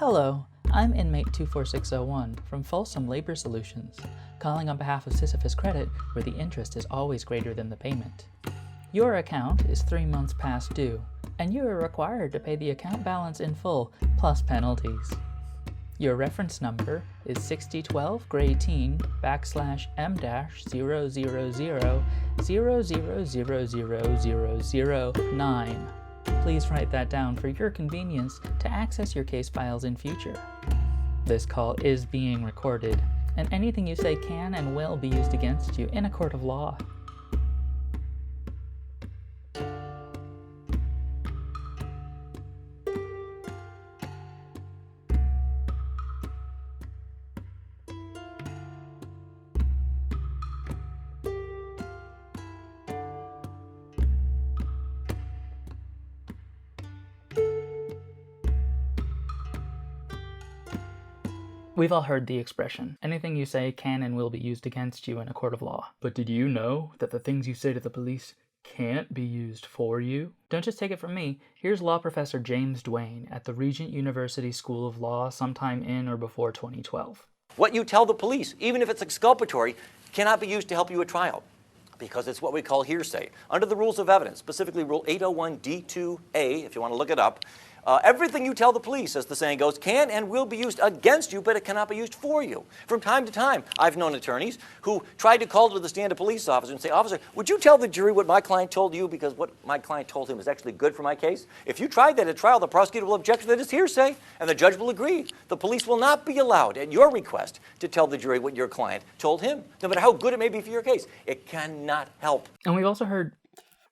Hello, I'm inmate 24601 from Folsom Labor Solutions, calling on behalf of Sisyphus Credit, where the interest is always greater than the payment. Your account is 3 months past due, and you are required to pay the account balance in full, plus penalties. Your reference number is 6012 Grade Teen /M-00000000009. Please write that down for your convenience to access your case files in future. This call is being recorded, and anything you say can and will be used against you in a court of law. We've all heard the expression, anything you say can and will be used against you in a court of law. But did you know that the things you say to the police can't be used for you? Don't just take it from me. Here's law professor James Duane at the Regent University School of Law sometime in or before 2012. What you tell the police, even if it's exculpatory, cannot be used to help you at trial, because it's what we call hearsay. Under the rules of evidence, specifically Rule 801D2A, if you want to look it up, everything you tell the police, as the saying goes, can and will be used against you, but it cannot be used for you. From time to time, I've known attorneys who tried to call to the stand a police officer and say, "Officer, would you tell the jury what my client told you, because what my client told him is actually good for my case?" If you tried that at trial, the prosecutor will object that it's hearsay, and the judge will agree. The police will not be allowed, at your request, to tell the jury what your client told him, no matter how good it may be for your case. It cannot help. And we've also heard,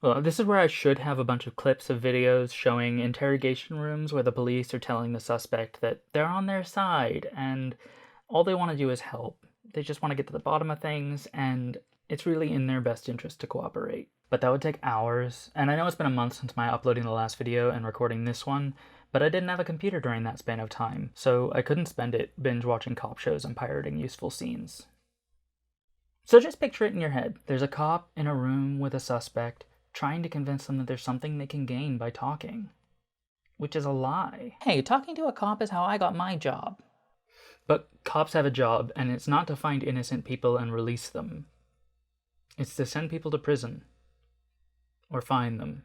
well, this is where I should have a bunch of clips of videos showing interrogation rooms where the police are telling the suspect that they're on their side and all they want to do is help. They just want to get to the bottom of things, and it's really in their best interest to cooperate. But that would take hours, and I know it's been a month since my uploading the last video and recording this one, but I didn't have a computer during that span of time, so I couldn't spend it binge watching cop shows and pirating useful scenes. So just picture it in your head. There's a cop in a room with a suspect, trying to convince them that there's something they can gain by talking, which is a lie. Hey, talking to a cop is how I got my job. But cops have a job, and it's not to find innocent people and release them. It's to send people to prison, or fine them,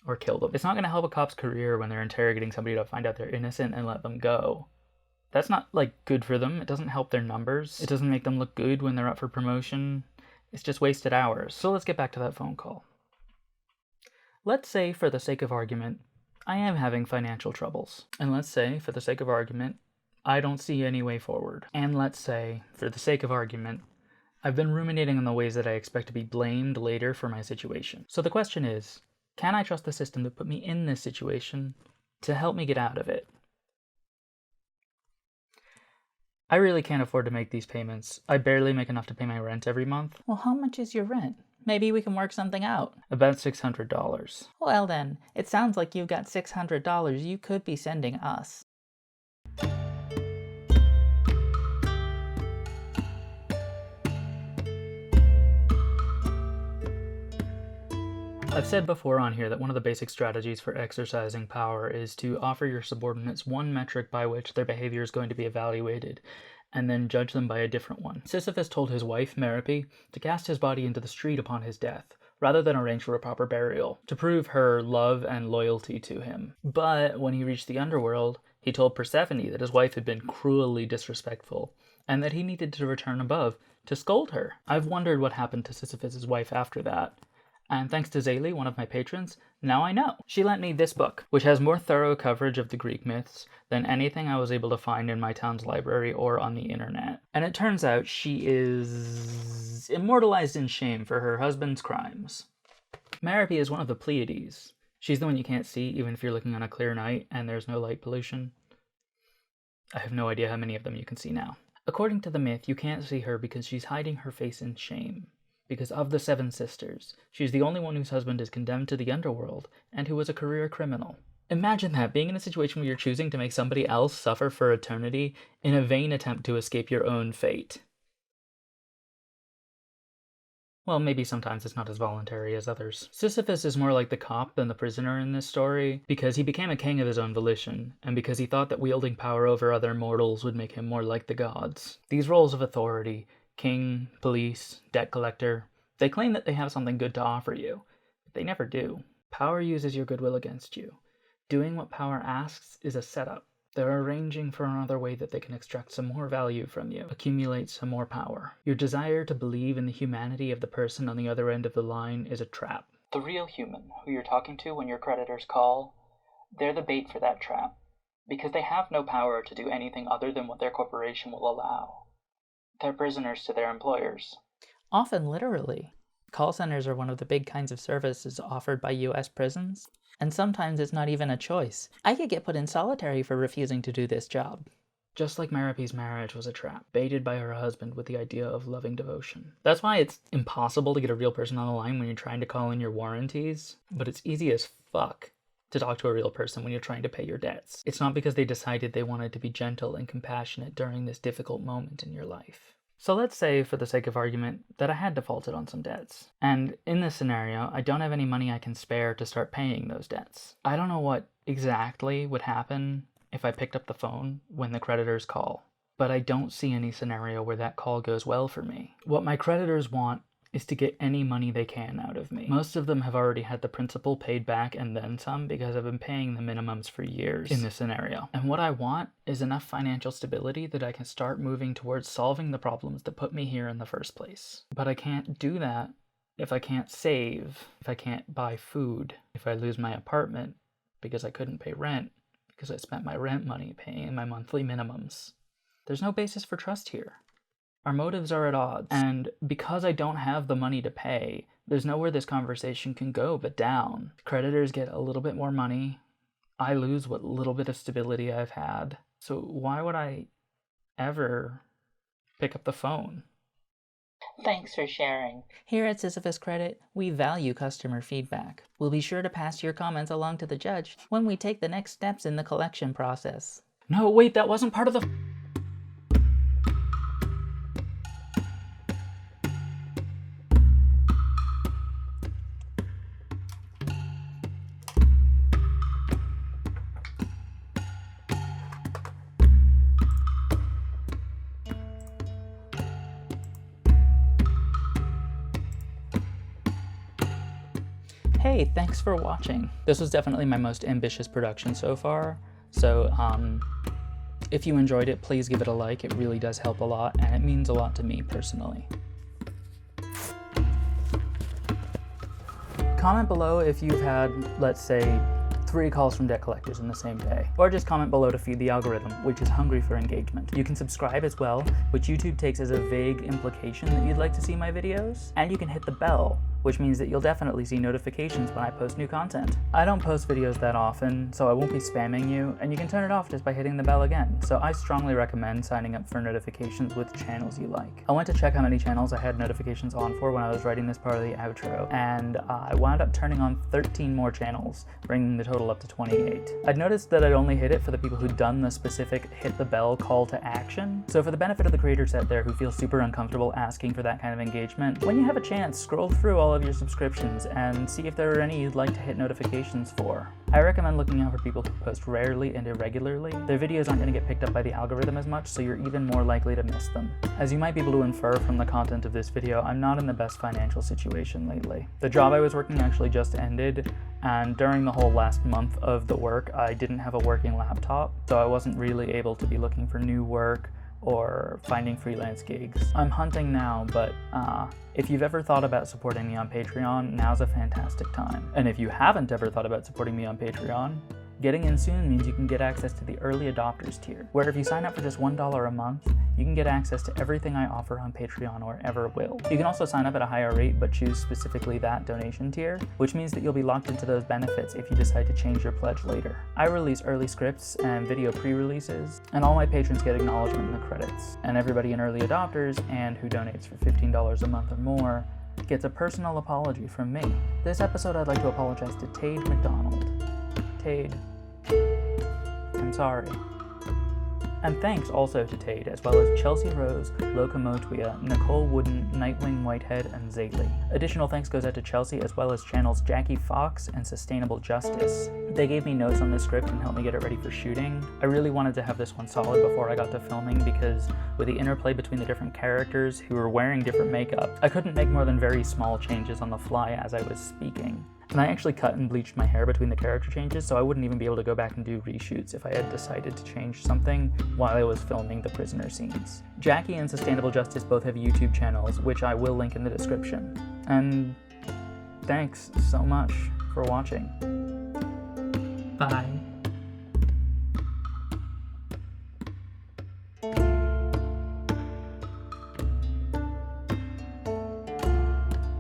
or kill them. It's not going to help a cop's career when they're interrogating somebody to find out they're innocent and let them go. That's not, good for them. It doesn't help their numbers. It doesn't make them look good when they're up for promotion. It's just wasted hours. So let's get back to that phone call. Let's say, for the sake of argument, I am having financial troubles. And let's say, for the sake of argument, I don't see any way forward. And let's say, for the sake of argument, I've been ruminating on the ways that I expect to be blamed later for my situation. So the question is, can I trust the system to put me in this situation to help me get out of it? I really can't afford to make these payments. I barely make enough to pay my rent every month. Well, how much is your rent? Maybe we can work something out. About $600. Well then, it sounds like you've got $600 you could be sending us. I've said before on here that one of the basic strategies for exercising power is to offer your subordinates one metric by which their behavior is going to be evaluated, and then judge them by a different one. Sisyphus told his wife, Merope, to cast his body into the street upon his death, rather than arrange for a proper burial, to prove her love and loyalty to him. But when he reached the underworld, he told Persephone that his wife had been cruelly disrespectful, and that he needed to return above to scold her. I've wondered what happened to Sisyphus' wife after that. And thanks to Zaylee, one of my patrons, now I know. She lent me this book, which has more thorough coverage of the Greek myths than anything I was able to find in my town's library or on the internet. And it turns out she is immortalized in shame for her husband's crimes. Merope is one of the Pleiades. She's the one you can't see even if you're looking on a clear night and there's no light pollution. I have no idea how many of them you can see now. According to the myth, you can't see her because she's hiding her face in shame. Because of the 7 sisters, she's the only one whose husband is condemned to the underworld and who was a career criminal. Imagine that, being in a situation where you're choosing to make somebody else suffer for eternity in a vain attempt to escape your own fate. Well, maybe sometimes it's not as voluntary as others. Sisyphus is more like the cop than the prisoner in this story, because he became a king of his own volition, and because he thought that wielding power over other mortals would make him more like the gods. These roles of authority, king, police, debt collector, they claim that they have something good to offer you, but they never do. Power uses your goodwill against you. Doing what power asks is a setup. They're arranging for another way that they can extract some more value from you, accumulate some more power. Your desire to believe in the humanity of the person on the other end of the line is a trap. The real human, who you're talking to when your creditors call, they're the bait for that trap, because they have no power to do anything other than what their corporation will allow. They're prisoners to their employers. Often literally. Call centers are one of the big kinds of services offered by US prisons. And sometimes it's not even a choice. I could get put in solitary for refusing to do this job. Just like Merope's marriage was a trap, baited by her husband with the idea of loving devotion. That's why it's impossible to get a real person on the line when you're trying to call in your warranties, but it's easy as fuck to talk to a real person when you're trying to pay your debts. It's not because they decided they wanted to be gentle and compassionate during this difficult moment in your life. So let's say, for the sake of argument, that I had defaulted on some debts. And in this scenario, I don't have any money I can spare to start paying those debts. I don't know what exactly would happen if I picked up the phone when the creditors call, but I don't see any scenario where that call goes well for me. What my creditors want is to get any money they can out of me. Most of them have already had the principal paid back and then some because I've been paying the minimums for years in this scenario. And what I want is enough financial stability that I can start moving towards solving the problems that put me here in the first place. But I can't do that if I can't save, if I can't buy food, if I lose my apartment because I couldn't pay rent, because I spent my rent money paying my monthly minimums. There's no basis for trust here. Our motives are at odds, and because I don't have the money to pay, there's nowhere this conversation can go but down. Creditors get a little bit more money. I lose what little bit of stability I've had. So why would I ever pick up the phone? Thanks for sharing. Here at Sisyphus Credit, we value customer feedback. We'll be sure to pass your comments along to the judge when we take the next steps in the collection process. No, wait, that wasn't part of the... Hey, thanks for watching. This was definitely my most ambitious production so far, so if you enjoyed it, please give it a like. It really does help a lot, and it means a lot to me personally. Comment below if you've had, let's say, 3 calls from debt collectors in the same day. Or just comment below to feed the algorithm, which is hungry for engagement. You can subscribe as well, which YouTube takes as a vague implication that you'd like to see my videos. And you can hit the bell, which means that you'll definitely see notifications when I post new content. I don't post videos that often, so I won't be spamming you, and you can turn it off just by hitting the bell again. So I strongly recommend signing up for notifications with channels you like. I went to check how many channels I had notifications on for when I was writing this part of the outro, and I wound up turning on 13 more channels, bringing the total up to 28. I'd noticed that I'd only hit it for the people who'd done the specific hit the bell call to action. So for the benefit of the creators out there who feel super uncomfortable asking for that kind of engagement, when you have a chance, scroll through all of your subscriptions and see if there are any you'd like to hit notifications for. I recommend looking out for people who post rarely and irregularly. Their videos aren't going to get picked up by the algorithm as much, so you're even more likely to miss them. As you might be able to infer from the content of this video, I'm not in the best financial situation lately. The job I was working actually just ended, and during the whole last month of the work, I didn't have a working laptop, so I wasn't really able to be looking for new work or finding freelance gigs. I'm hunting now, but if you've ever thought about supporting me on Patreon, now's a fantastic time. And if you haven't ever thought about supporting me on Patreon, getting in soon means you can get access to the early adopters tier, where if you sign up for just $1 a month, you can get access to everything I offer on Patreon or ever will. You can also sign up at a higher rate, but choose specifically that donation tier, which means that you'll be locked into those benefits if you decide to change your pledge later. I release early scripts and video pre-releases, and all my patrons get acknowledgement in the credits. And everybody in early adopters, and who donates for $15 a month or more, gets a personal apology from me. This episode I'd like to apologize to Tade McDonald. Tade, I'm sorry. And thanks also to Tate, as well as Chelsea Rose, Locomotia, Nicole Wooden, Nightwing Whitehead, and Zaylee. Additional thanks goes out to Chelsea, as well as channels Jackie Fox and Sustainable Justice. They gave me notes on this script and helped me get it ready for shooting. I really wanted to have this one solid before I got to filming because with the interplay between the different characters who were wearing different makeup, I couldn't make more than very small changes on the fly as I was speaking. And I actually cut and bleached my hair between the character changes, so I wouldn't even be able to go back and do reshoots if I had decided to change something while I was filming the prisoner scenes. Jackie and Sustainable Justice both have YouTube channels, which I will link in the description. And thanks so much for watching. Bye.